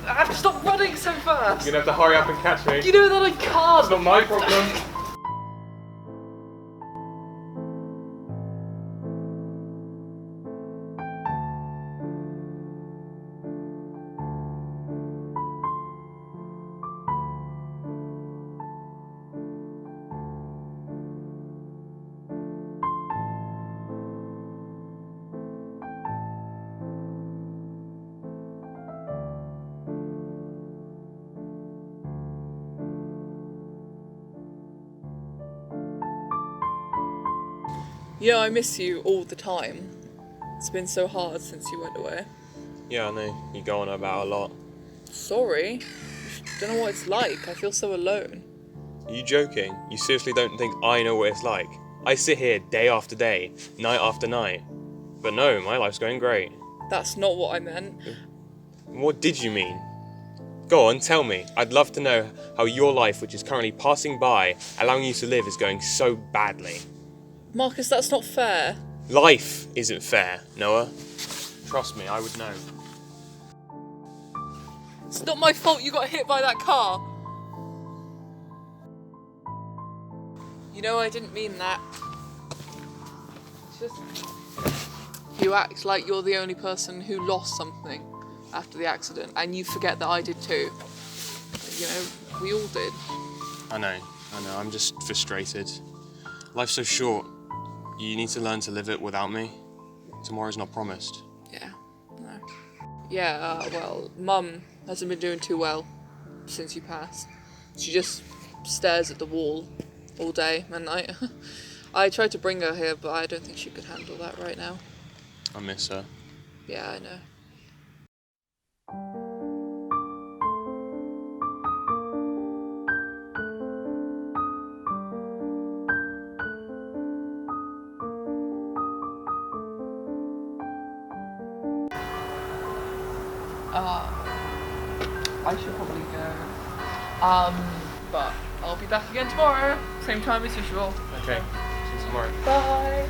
I have to stop running so fast. You're gonna have to hurry up and catch me. You know that I can't. It's not my problem. Yeah, I miss you all the time. It's been so hard since you went away. Yeah, I know. You go on about a lot. Sorry. Don't know what it's like. I feel so alone. Are you joking? You seriously don't think I know what it's like? I sit here day after day, night after night. But no, my life's going great. That's not what I meant. What did you mean? Go on, tell me. I'd love to know how your life, which is currently passing by, allowing you to live, is going so badly. Marcus, that's not fair. Life isn't fair, Noah. Trust me, I would know. It's not my fault you got hit by that car. You know, I didn't mean that. It's just... You act like you're the only person who lost something after the accident, and you forget that I did too. You know, we all did. I know. I'm just frustrated. Life's so short. You need to learn to live it without me. Tomorrow's not promised. Yeah, no. Yeah, well, Mum hasn't been doing too well since you passed. She just stares at the wall all day and night. I tried to bring her here, but I don't think she could handle that right now. I miss her. Yeah, I know. I should probably go. But I'll be back again tomorrow, same time as usual. Okay, see you tomorrow. Bye.